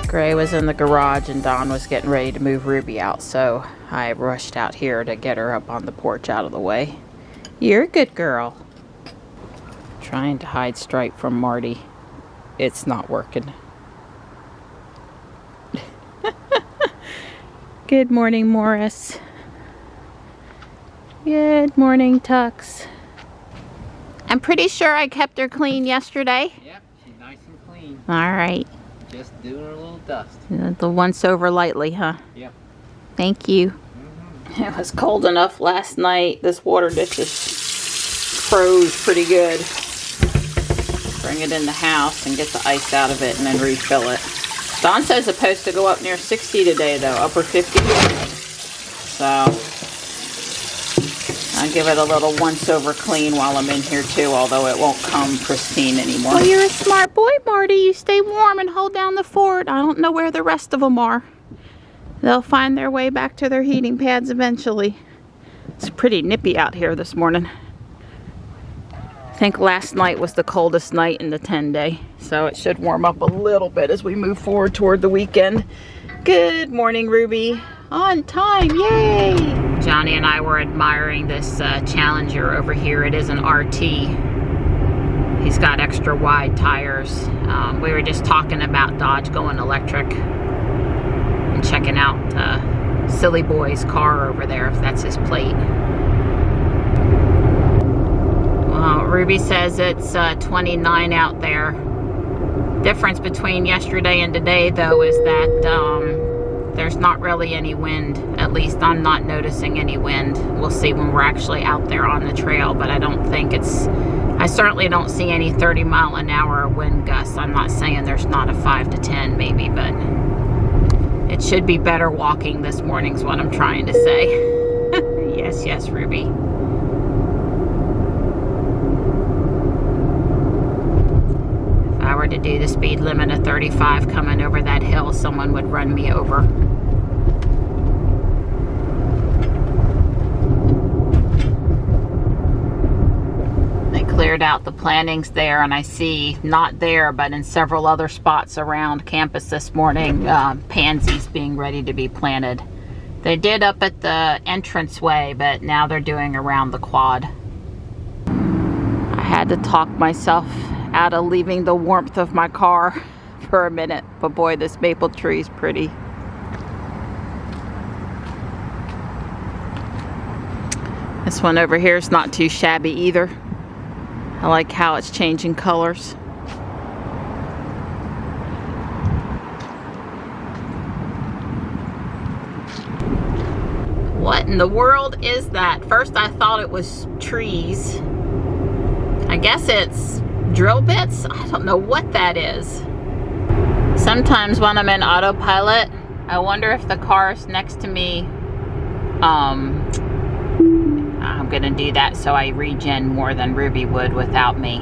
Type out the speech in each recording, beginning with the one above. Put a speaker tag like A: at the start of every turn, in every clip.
A: Gray was in the garage and Dawn was getting ready to move Ruby out, so I rushed out here to get her up on the porch out of the way. You're a good girl. Trying to hide Stripe from Marty. It's not working. Good morning, Morris. Good morning, Tux. I'm pretty sure I kept her clean yesterday.
B: Yep, she's nice and clean.
A: All right.
B: Just doing her a little dust.
A: The once over lightly, huh?
B: Yep.
A: Thank you. It was cold enough last night. This water dish just froze pretty good. Bring it in the house and get the ice out of it and then refill it. Dawn says it's supposed to go up near 60 today though, upper 50. So I'll give it a little once over clean while I'm in here too, although it won't come pristine anymore. Oh, you're a smart boy, Marty. You stay warm and hold down the fort. I don't know where the rest of them are. They'll find their way back to their heating pads eventually. It's pretty nippy out here this morning. I think last night was the coldest night in the 10-day, so it should warm up a little bit as we move forward toward the weekend. Good morning, Ruby. On time, yay! Johnny and I were admiring this Challenger over here. It is an RT. He's got extra wide tires. We were just talking about Dodge going electric and checking out Silly Boy's car over there, if that's his plate. Well, Ruby says it's 29 out there. Difference between yesterday and today, though, is that there's not really any wind. At least I'm not noticing any wind. We'll see when we're actually out there on the trail, but I don't think I certainly don't see any 30-mile-an-hour wind gusts. I'm not saying there's not a 5 to 10 maybe, but it should be better walking this morning is what I'm trying to say. Yes, yes, Ruby. If I were to do the speed limit of 35 coming over that hill, someone would run me over. They cleared out the plantings there, and I see, not there, but in several other spots around campus this morning, pansies being ready to be planted. They did up at the entranceway, but now they're doing around the quad. I had to talk myself out of leaving the warmth of my car for a minute, but boy, this maple tree is pretty. This one over here is not too shabby either. I like how it's changing colors. What in the world is that? First I thought it was trees. I guess it's drill bits? I don't know what that is. Sometimes when I'm in autopilot, I wonder if the cars next to me, I'm gonna do that so I regen more than Ruby would without me.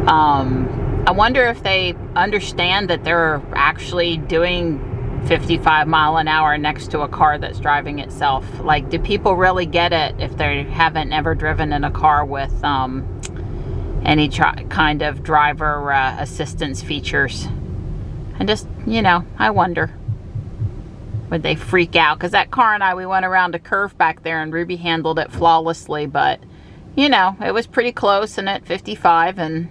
A: I wonder if they understand that they're actually doing 55 mile an hour next to a car that's driving itself. Like, do people really get it if they haven't ever driven in a car with any kind of driver assistance features? I just, you know, I wonder. Would they freak out? Because that car and I, we went around a curve back there and Ruby handled it flawlessly, but, you know, it was pretty close and at 55, and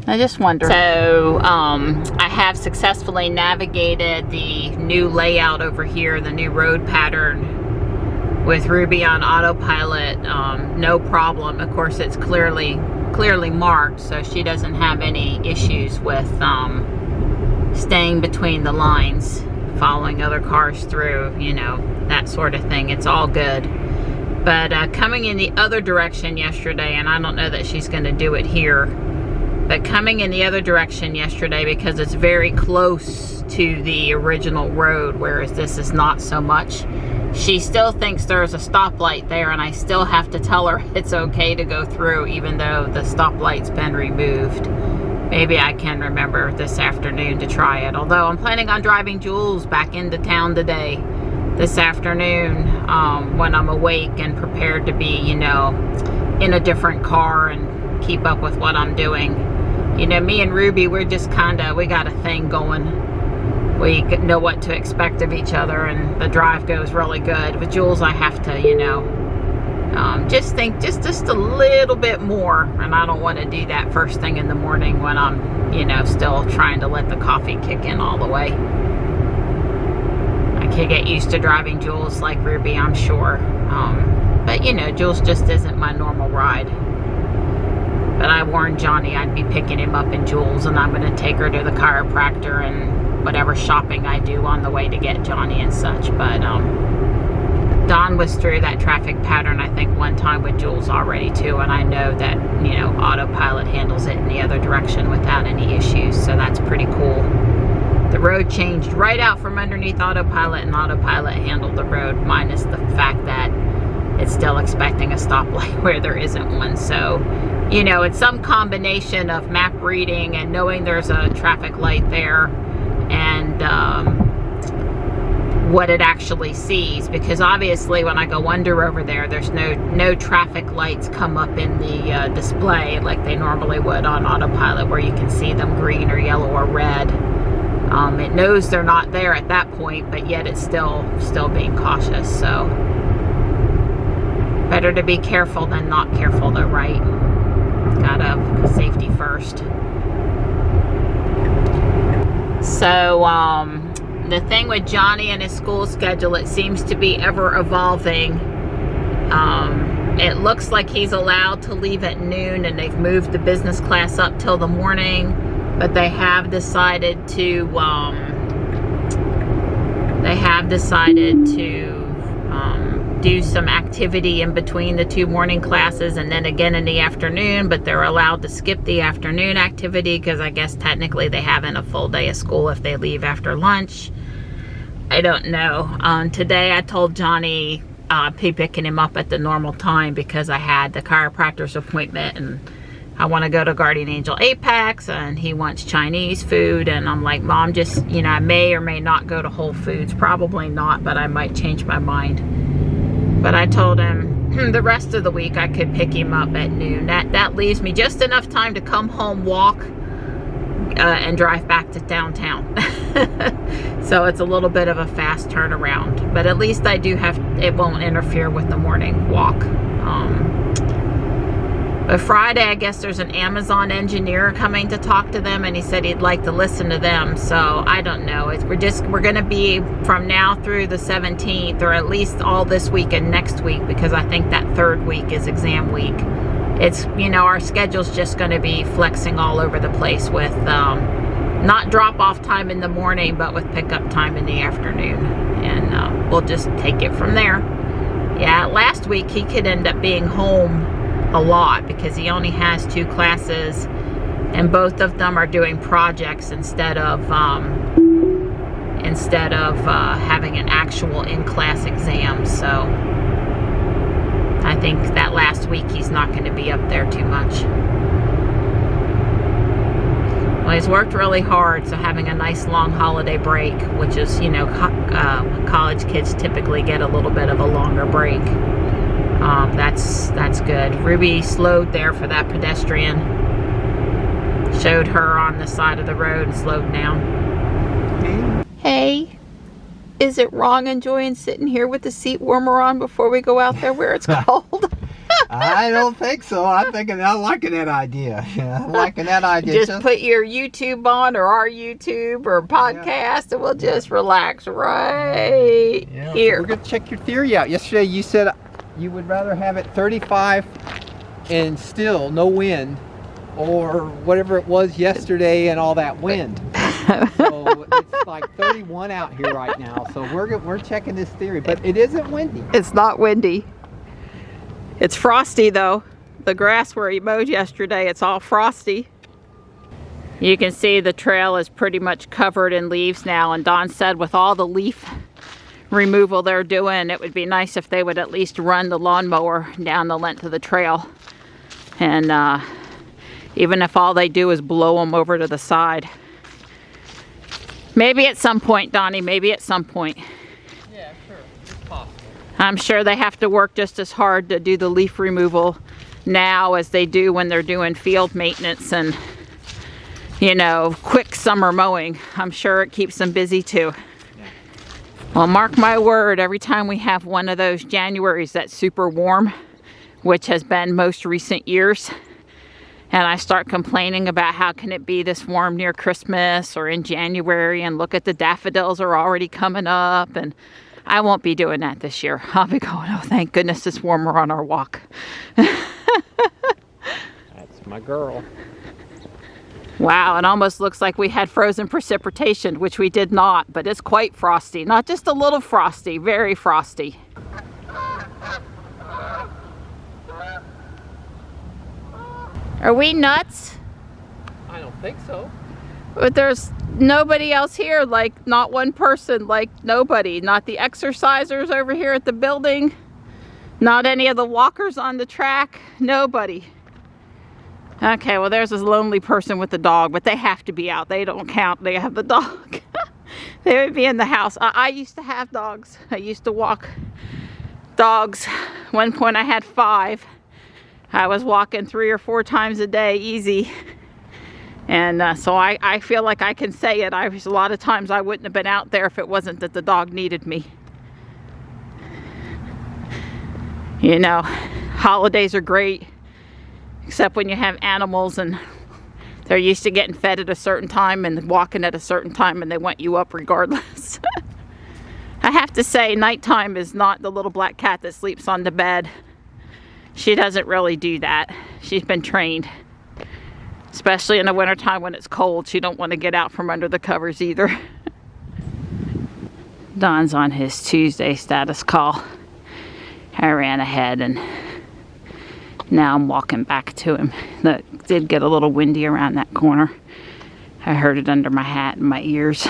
A: I just wonder. So, I have successfully navigated the new layout over here, the new road pattern with Ruby on autopilot, no problem. Of course, it's clearly clearly marked, so she doesn't have any issues with staying between the lines, following other cars through, you know, that sort of thing. It's all good. But coming in the other direction yesterday, and I don't know that she's going to do it here, but coming in the other direction yesterday, because it's very close to the original road, whereas this is not so much, she still thinks there's a stoplight there, and I still have to tell her it's okay to go through even though the stoplight's been removed. Maybe I can remember this afternoon to try it, although I'm planning on driving Jules back into town today, this afternoon, when I'm awake and prepared to be, you know, in a different car and keep up with what I'm doing. You know, me and Ruby, we're just we got a thing going. We know what to expect of each other, and the drive goes really good. With Jules, I have to, you know, just think just a little bit more, and I don't want to do that first thing in the morning when I'm, you know, still trying to let the coffee kick in all the way. I could get used to driving Jules like Ruby, I'm sure. But, you know, Jules just isn't my normal ride. But I warned Johnny I'd be picking him up in Jules, and I'm going to take her to the chiropractor and whatever shopping I do on the way to get Johnny and such. But Don was through that traffic pattern, I think, one time with Jules already, too. And I know that, you know, autopilot handles it in the other direction without any issues. So that's pretty cool. The road changed right out from underneath autopilot, and autopilot handled the road, minus the fact that it's still expecting a stoplight where there isn't one. So, you know, it's some combination of map reading and knowing there's a traffic light there, and what it actually sees, because obviously when I go under over there, there's no traffic lights come up in the display like they normally would on autopilot, where you can see them green or yellow or red. It knows they're not there at that point, but yet it's still being cautious. So better to be careful than not careful, though, right? Gotta safety first. So the thing with Johnny and his school schedule, it seems to be ever evolving. It looks like he's allowed to leave at noon, and they've moved the business class up till the morning. But they have decided to do some activity in between the two morning classes, and then again in the afternoon. But they're allowed to skip the afternoon activity because I guess technically they haven't a full day of school if they leave after lunch. I don't know. Today I told Johnny I'd be picking him up at the normal time because I had the chiropractor's appointment, and I want to go to Guardian Angel Apex, and he wants Chinese food. And I'm like, Mom, just, you know, I may or may not go to Whole Foods. Probably not, but I might change my mind. But I told him the rest of the week I could pick him up at noon. That leaves me just enough time to come home, walk, and drive back to downtown. So it's a little bit of a fast turnaround. But at least I do have, it won't interfere with the morning walk. But Friday, I guess there's an Amazon engineer coming to talk to them, and he said he'd like to listen to them. So I don't know. We're going to be from now through the 17th, or at least all this week and next week, because I think that third week is exam week. It's, you know, our schedule's just going to be flexing all over the place with not drop-off time in the morning, but with pickup time in the afternoon. And we'll just take it from there. Yeah, last week he could end up being home a lot because he only has 2 classes, and both of them are doing projects instead of having an actual in-class exam. So I think that last week he's not going to be up there too much. Well, he's worked really hard, so having a nice long holiday break, which is, you know, college kids typically get a little bit of a longer break. That's good. Ruby slowed there for that pedestrian. Showed her on the side of the road and slowed down. Hey, is it wrong enjoying sitting here with the seat warmer on before we go out there where it's cold?
C: I don't think so. I'm liking that idea. I'm liking that idea.
A: Just put your YouTube on, or our YouTube or podcast, and we'll just relax right here.
C: So we're going to check your theory out. Yesterday you said you would rather have it 35 and still no wind or whatever it was yesterday and all that wind. So it's like 31 out here right now. So we're checking this theory, but it isn't windy.
A: It's not windy. It's frosty though. The grass where he mowed yesterday, it's all frosty. You can see the trail is pretty much covered in leaves now, and Don said with all the leaf removal they're doing, it would be nice if they would at least run the lawnmower down the length of the trail. And even if all they do is blow them over to the side. Maybe at some point, Donnie, maybe at some point.
B: Yeah, sure. It's possible.
A: I'm sure they have to work just as hard to do the leaf removal now as they do when they're doing field maintenance and, you know, quick summer mowing. I'm sure it keeps them busy too. Yeah. Well, mark my word, every time we have one of those Januaries that's super warm, which has been most recent years, and I start complaining about how can it be this warm near Christmas or in January, and look at the daffodils are already coming up, and I won't be doing that this year. I'll be going, oh thank goodness it's warmer on our walk.
C: That's my girl.
A: Wow, it almost looks like we had frozen precipitation, which we did not, but it's quite frosty. Not just a little frosty, very frosty. Are we nuts?
B: I don't think so.
A: But there's nobody else here, like not one person, like nobody. Not the exercisers over here at the building. Not any of the walkers on the track. Nobody. Okay, well there's this lonely person with the dog, but they have to be out. They don't count. They have the dog. They would be in the house. I used to have dogs. I used to walk dogs. One point I had 5. I was walking 3 or 4 times a day, easy. And so I feel like I can say it. A lot of times I wouldn't have been out there if it wasn't that the dog needed me. You know, holidays are great, except when you have animals and they're used to getting fed at a certain time and walking at a certain time, and they want you up regardless. I have to say, nighttime is not the little black cat that sleeps on the bed. She doesn't really do that. She's been trained. Especially in the wintertime when it's cold. She don't want to get out from under the covers either. Don's on his Tuesday status call. I ran ahead and now I'm walking back to him. It did get a little windy around that corner. I heard it under my hat and my ears.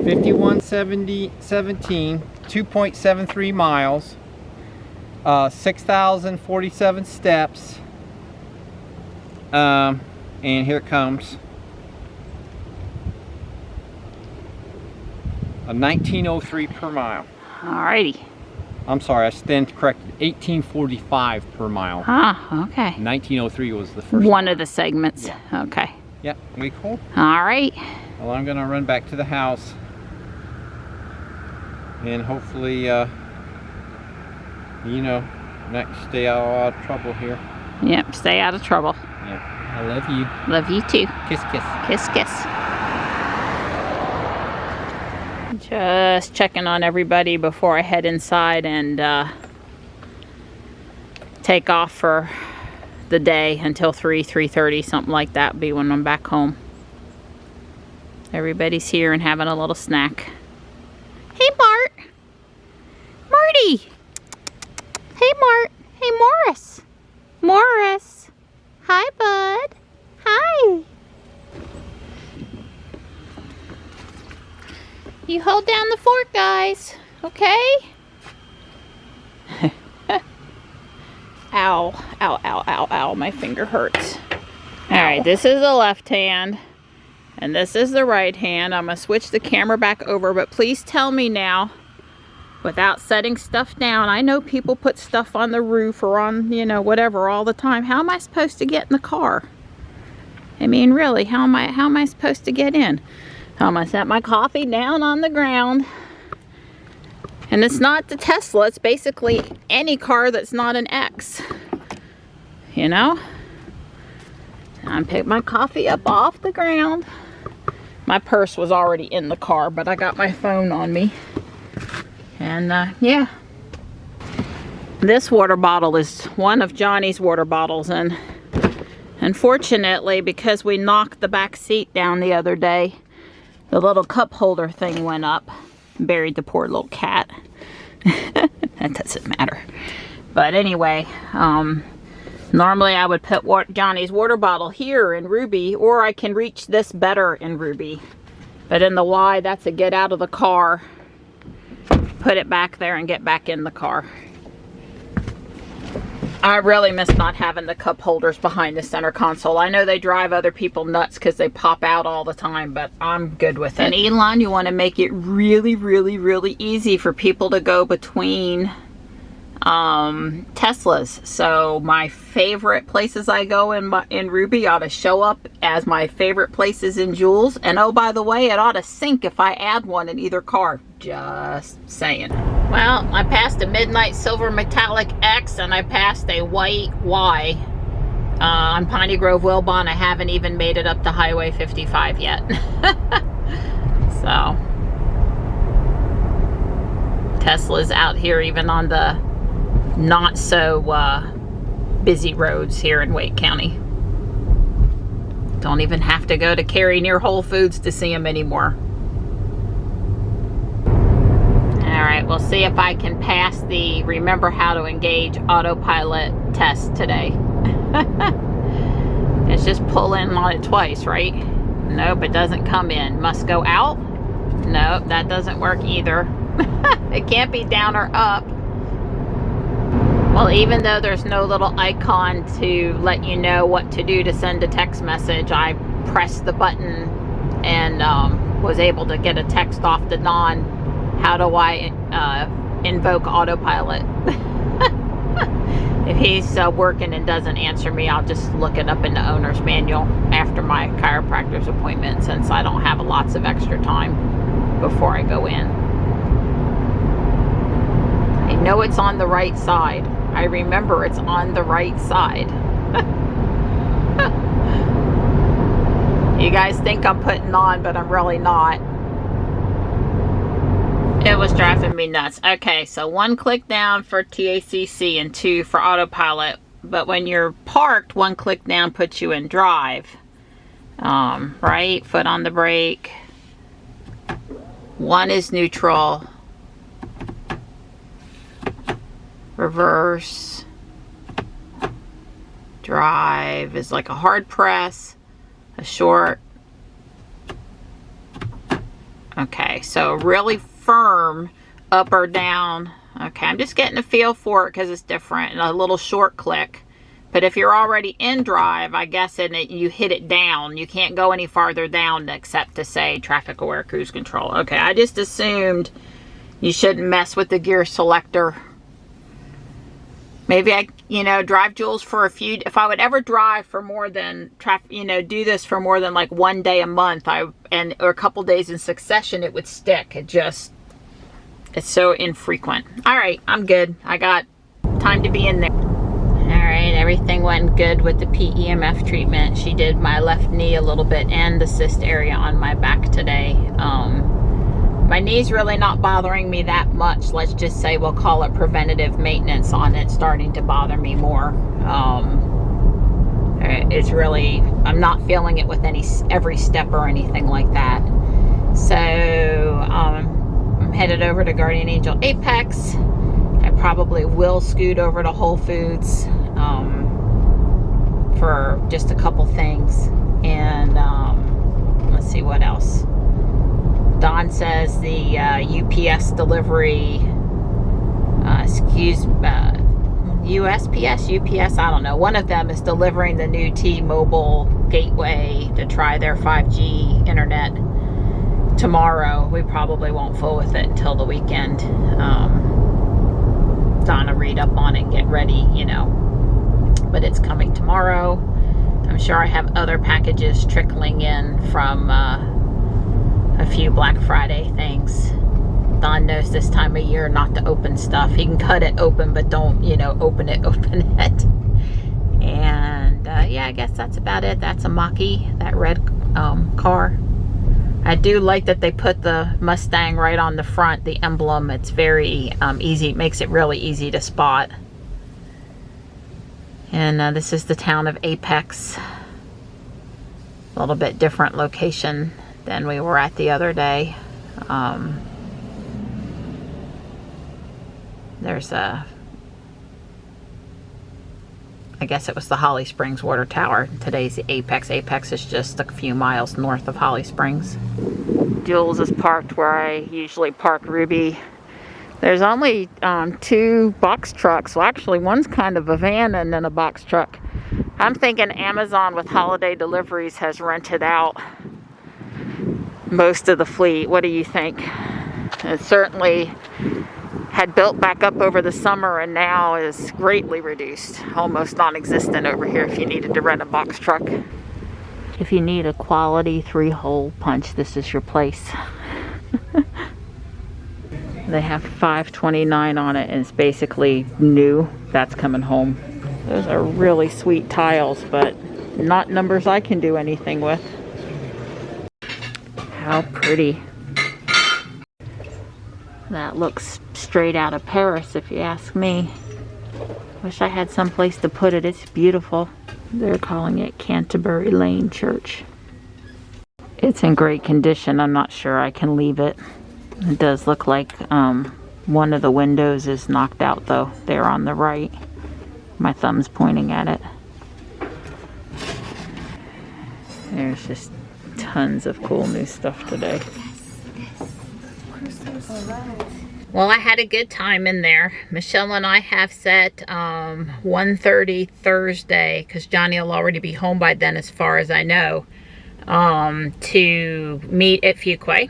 C: 5117, 2.73 miles, 6,047 steps, and here it comes. A 1903 per mile.
A: Alrighty.
C: I'm sorry, I stand corrected. 1845 per mile.
A: Ah, okay.
C: 1903 was the first
A: one of the segments.
C: Yeah.
A: Okay.
C: Yeah, we cool?
A: Alright.
C: Well, I'm gonna run back to the house and hopefully, you know, not stay out of trouble here.
A: Yep, stay out of trouble.
C: Yeah, I love you.
A: Love you too.
C: Kiss, kiss.
A: Kiss, kiss. Just checking on everybody before I head inside and take off for the day until 3:30, something like that, be when I'm back home. Everybody's here and having a little snack. Hey, Mart. Marty. Hey, Mart. Hey, Morris. Morris. Hi, bud. Hi. You hold down the fort, guys. Okay? Ow. Ow, ow, ow, ow. My finger hurts. Alright, this is the left hand. And this is the right hand. I'm going to switch the camera back over, but please tell me now, without setting stuff down. I know people put stuff on the roof or on, you know, whatever all the time. How am I supposed to get in the car? I mean, really, how am I supposed to get in? I'm going to set my coffee down on the ground. And it's not the Tesla. It's basically any car that's not an X. You know? I pick my coffee up off the ground. My purse was already in the car, but I got my phone on me. And yeah, this water bottle is one of Johnny's water bottles, and unfortunately, because we knocked the back seat down the other day, the little cup holder thing went up, buried the poor little cat. That doesn't matter. But anyway, normally I would put Johnny's water bottle here in Ruby, or I can reach this better in Ruby. But in the Y, that's a get out of the car, put it back there, and get back in the car. I really miss not having the cup holders behind the center console. I know they drive other people nuts because they pop out all the time, but I'm good with it. And Elon, you want to make it really, really, really easy for people to go between Teslas. So my favorite places I go in Ruby ought to show up as my favorite places in Jules. And oh, by the way, it ought to sync if I add one in either car. Just saying. Well, I passed a midnight silver metallic X and I passed a white Y on Piney Grove Wilbon. I haven't even made it up to Highway 55 yet. So Tesla's out here even on the not so busy roads here in Wake County. Don't even have to go to Cary near Whole Foods to see them anymore. Alright, we'll see if I can pass the remember how to engage autopilot test today. It's just pull in on it twice, right? Nope, it doesn't come in. Must go out? Nope, that doesn't work either. It can't be down or up. Well, even though there's no little icon to let you know what to do to send a text message, I pressed the button and was able to get a text off to Don. How do I invoke autopilot? If he's working and doesn't answer me, I'll just look it up in the owner's manual after my chiropractor's appointment, since I don't have lots of extra time before I go in. I know it's on the right side. I remember it's on the right side. You guys think I'm putting on, but I'm really not. It was driving me nuts. Okay, so 1 click down for TACC and 2 for autopilot. But when you're parked, 1 click down puts you in drive. Right? Foot on the brake. 1 is neutral. Reverse. Drive is like a hard press. A short. Okay, so really firm up or down. Okay, I'm just getting a feel for it because it's different, and a little short click. But if you're already in drive, I guess you hit it down. You can't go any farther down except to say traffic aware cruise control. Okay, I just assumed you shouldn't mess with the gear selector. Maybe I, drive Jules for a few, if I would ever drive for more than, do this for more than like 1 day a month, or a couple days in succession, it would stick. It's so infrequent. All right, I'm good. I got time to be in there. All right, everything went good with the PEMF treatment. She did my left knee a little bit and the cyst area on my back today. My knee's really not bothering me that much. Let's just say we'll call it preventative maintenance on it starting to bother me more. It's really, I'm not feeling it with every step or anything like that. So I'm headed over to Guardian Angel Apex. I probably will scoot over to Whole Foods for just a couple things. And let's see what else. Don says the UPS delivery, USPS, UPS, I don't know. One of them is delivering the new T-Mobile gateway to try their 5G internet tomorrow. We probably won't fool with it until the weekend. Donna read up on it, get ready, But it's coming tomorrow. I'm sure I have other packages trickling in from a few Black Friday things. Don knows this time of year not to open stuff. He can cut it open, but don't, open it. And yeah, I guess that's about it. That's a Mach-E, that red car. I do like that they put the Mustang right on the front, the emblem. It's very easy, it makes it really easy to spot. And this is the town of Apex. A little bit different location than we were at the other day. There's a, I guess it was the Holly Springs water tower. Today's the Apex. Apex is just a few miles north of Holly Springs. Jules is parked where I usually park Ruby. There's only 2 box trucks. Well, actually, one's kind of a van and then a box truck. I'm thinking Amazon with holiday deliveries has rented out most of the fleet. What do you think? It certainly had built back up over the summer and now is greatly reduced. Almost non-existent over here if you needed to rent a box truck. If you need a quality 3-hole punch, this is your place. They have $5.29 on it and it's basically new. That's coming home. Those are really sweet tiles, but not numbers I can do anything with. How pretty. That looks straight out of Paris, if you ask me. Wish I had some place to put it. It's beautiful. They're calling it Canterbury Lane Church. It's in great condition. I'm not sure I can leave it. It does look like one of the windows is knocked out, though. There on the right. My thumb's pointing at it. There's just tons of cool new stuff today. Well, I had a good time in there. Michelle and I have set 1:30 Thursday, because Johnny will already be home by then as far as I know, to meet at Fuquay.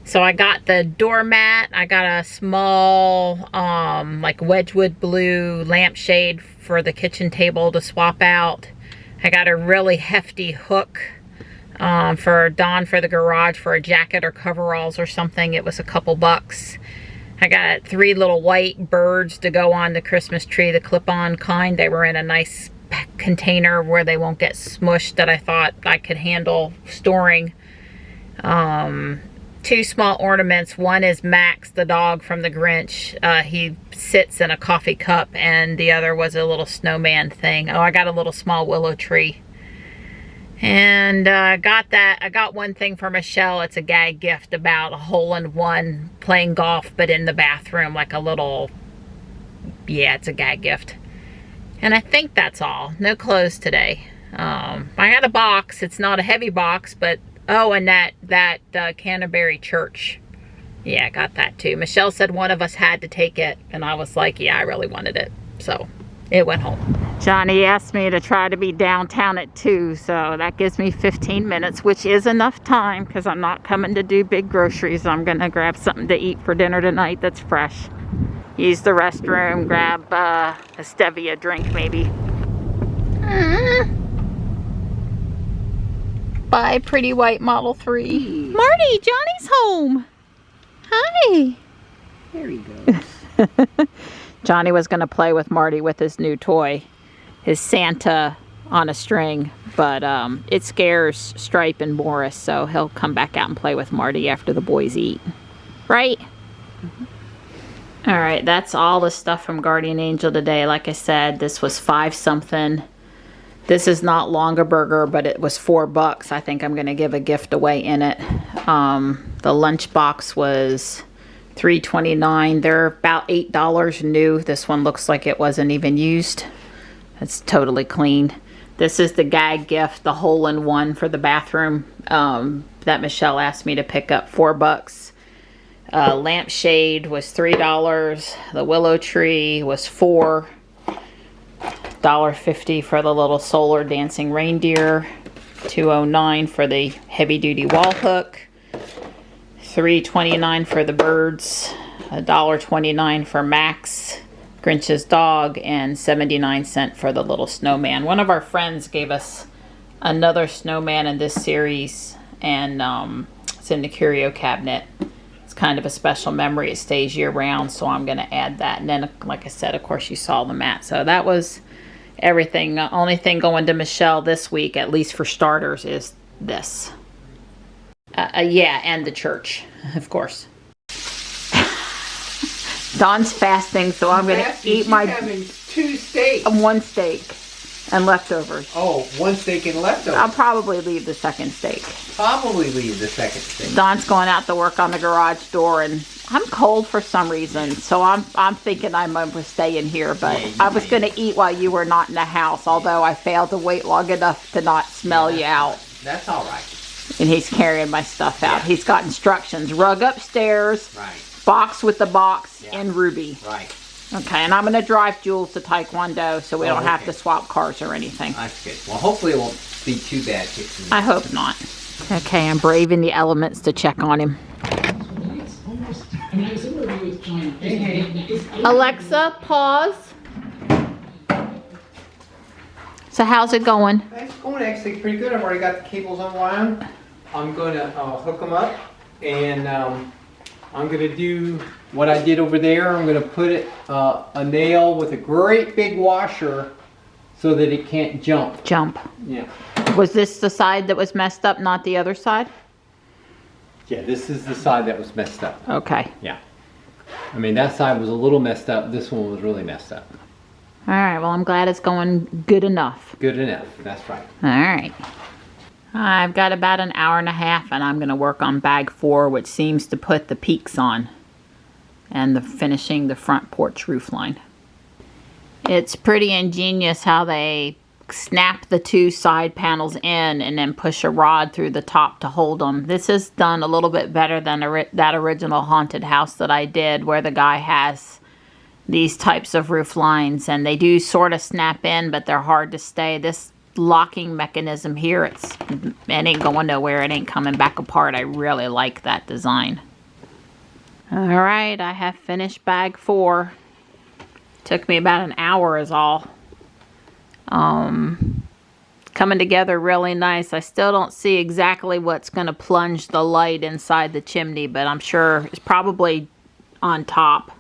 A: So I got the doormat, I got a small like Wedgwood blue lampshade for the kitchen table to swap out. I got a really hefty hook for Dawn for the garage for a jacket or coveralls or something. It was a couple bucks. I got 3 little white birds to go on the Christmas tree, the clip-on kind. They were in a nice container where they won't get smushed that I thought I could handle storing. 2 small ornaments. One is Max, the dog from the Grinch. He sits in a coffee cup, and the other was a little snowman thing. Oh, I got a little small willow tree. And I got one thing for Michelle. It's a gag gift about a hole-in-one playing golf, but in the bathroom, like a little, yeah, it's a gag gift. And I think that's all. No clothes today. I got a box. It's not a heavy box, but oh, and that Canterbury Church. Yeah, I got that too. Michelle said one of us had to take it, and I was like, yeah, I really wanted it. So it went home. Johnny asked me to try to be downtown at 2, so that gives me 15 minutes, which is enough time because I'm not coming to do big groceries. I'm going to grab something to eat for dinner tonight that's fresh. Use the restroom, grab a stevia drink maybe. Bye, pretty white Model 3. Marty, Johnny's home. Hi.
C: There he goes.
A: Johnny was going to play with Marty with his new toy, his Santa on a string, but it scares Stripe and Morris, so he'll come back out and play with Marty after the boys eat. Right? Mm-hmm. All right, that's all the stuff from Guardian Angel today. Like I said, this was 5 something. This is not Longaberger, but it was $4. I think I'm going to give a gift away in it. The lunchbox was $3.29. They're about $8 new. This one looks like it wasn't even used. It's totally clean. This is the gag gift, the hole-in-one for the bathroom that Michelle asked me to pick up, $4. Lampshade was $3. The willow tree was $4. $1.50 for the little solar dancing reindeer. $2.09 for the heavy-duty wall hook. $3.29 for the birds. $1.29 for Max, Grinch's dog, and 79 cents for the little snowman. One of our friends gave us another snowman in this series, and it's in the curio cabinet. It's kind of a special memory. It stays year-round, so I'm going to add that. And then, like I said, of course, you saw the mat. So that was everything. Only thing going to Michelle this week, at least for starters, is this. Yeah, and the church, of course. Dawn's fasting, so I'm going to eat my...
C: having 2 steaks.
A: 1 steak and leftovers.
C: Oh, 1 steak and leftovers.
A: I'll probably leave the 2nd steak.
C: Probably leave the 2nd steak.
A: Dawn's going out to work on the garage door, and I'm cold for some reason, so I'm thinking I'm going to stay in here, but yeah, I was going to eat while you were not in the house, although I failed to wait long enough to not smell you out.
C: That's all right.
A: And he's carrying my stuff out. Yeah. He's got instructions. Rug upstairs.
C: Right.
A: Box with the box and Ruby.
C: Right.
A: Okay, and I'm going to drive Jules to Taekwondo so we don't have to swap cars or anything.
C: That's good. Well, hopefully it won't be too bad.
A: I hope not. Okay, I'm braving the elements to check on him. Alexa, pause. So how's it going?
C: It's going actually pretty good. I've already got the cables unwound. I'm going to hook them up, and I'm going to do what I did over there. I'm going to put it, a nail with a great big washer so that it can't jump. Yeah.
A: Was this the side that was messed up, not the other side?
C: Yeah, this is the side that was messed up.
A: Okay.
C: Yeah. I mean, that side was a little messed up. This one was really messed up.
A: All right, well, I'm glad it's going good enough.
C: Good enough, that's right.
A: All right. I've got about an hour and a half, and I'm going to work on bag 4, which seems to put the peaks on and finishing the front porch roof line. It's pretty ingenious how they snap the 2 side panels in and then push a rod through the top to hold them. This is done a little bit better than that original haunted house that I did, where the guy has these types of roof lines, and they do sort of snap in, but they're hard to stay. This locking mechanism here, it ain't going nowhere. It ain't coming back apart. I really like that design. All right, I have finished bag 4. Took me about an hour is all. Coming together really nice. I still don't see exactly what's going to plunge the light inside the chimney, but I'm sure it's probably on top.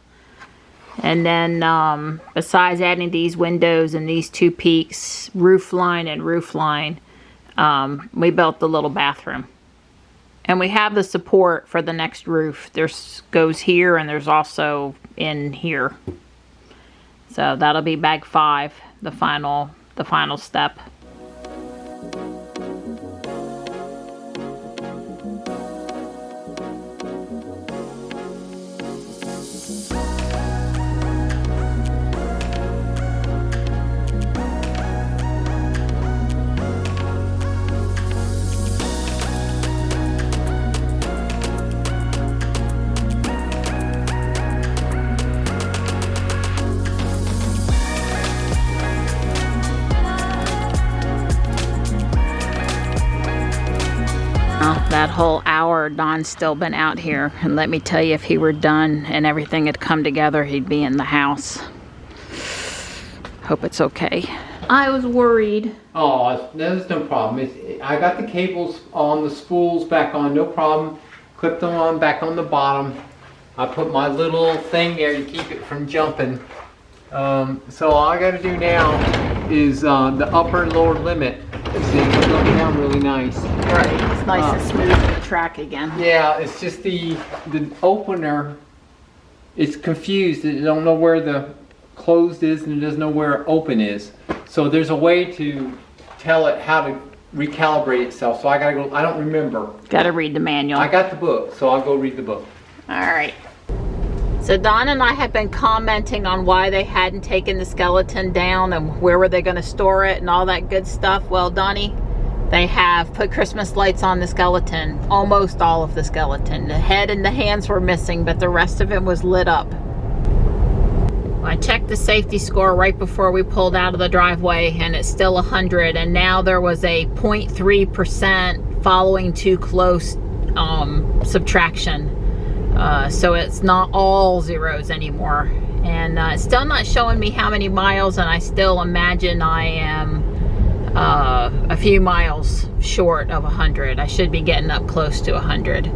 A: And then besides adding these windows and these 2 peaks, roof line and roof line, we built the little bathroom. And we have the support for the next roof. There's goes here, and there's also in here. So that'll be bag 5, the final step. That whole hour, Don's still been out here, and let me tell you, if he were done and everything had come together, he'd be in the house. Hope it's okay. I was worried.
C: Oh, there's no problem. I got the cables on, the spools back on, no problem. Clipped them on back on the bottom. I put my little thing there to keep it from jumping. So all I got to do now is the upper and lower limit. See, it's going down really nice.
A: Right, it's nice and smooth on the track again.
C: Yeah, it's just the opener. It's confused. It don't know where the closed is, and it doesn't know where open is. So there's a way to tell it how to recalibrate itself. So I gotta go. I don't remember.
A: Gotta read the manual.
C: I got the book, so I'll go read the book.
A: All right. So Don and I have been commenting on why they hadn't taken the skeleton down and where were they going to store it and all that good stuff. Well, Donnie, they have put Christmas lights on the skeleton, almost all of the skeleton. The head and the hands were missing, but the rest of it was lit up. I checked the safety score right before we pulled out of the driveway, and it's still 100, and now there was a 0.3% following too close subtraction. So it's not all zeros anymore, and it's still not showing me how many miles, and I still imagine I am a few miles short of 100. I should be getting up close to 100.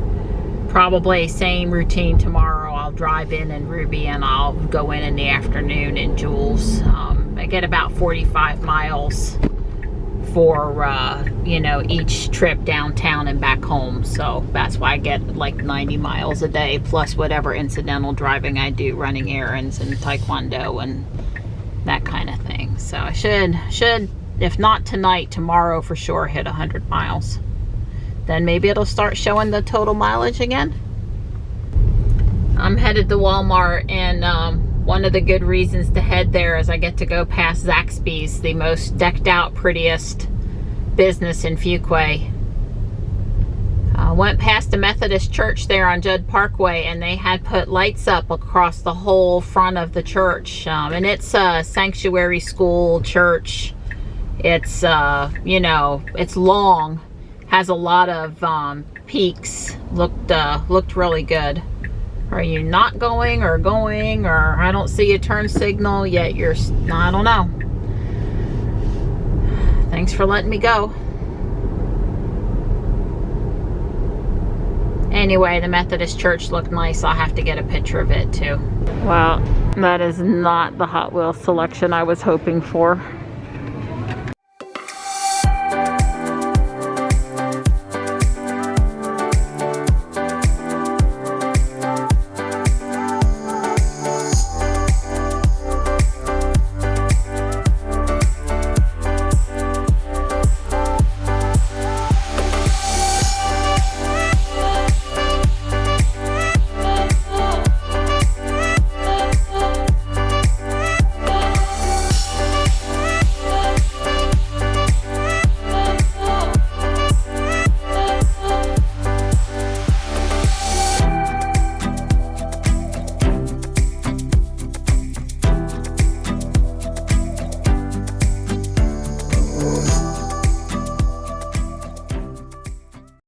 A: Probably same routine tomorrow. I'll drive in Ruby, and I'll go in the afternoon in Jules. I get about 45 miles for, you know, each trip downtown and back home. So that's why I get like 90 miles a day, plus whatever incidental driving I do, running errands and taekwondo and that kind of thing. So I should, if not tonight, tomorrow for sure hit 100 miles. Then maybe it'll start showing the total mileage again. I'm headed to Walmart, and one of the good reasons to head there is I get to go past Zaxby's, the most decked out, prettiest business in Fuquay. Went past the Methodist church there on Judd Parkway, and they had put lights up across the whole front of the church. And it's a sanctuary school church. It's, you know, it's long, has a lot of peaks, looked really good. Are you not going, or I don't see a turn signal yet? I don't know. Thanks for letting me go. Anyway, the Methodist church looked nice. I'll have to get a picture of it too. Well, that is not the Hot Wheels selection I was hoping for.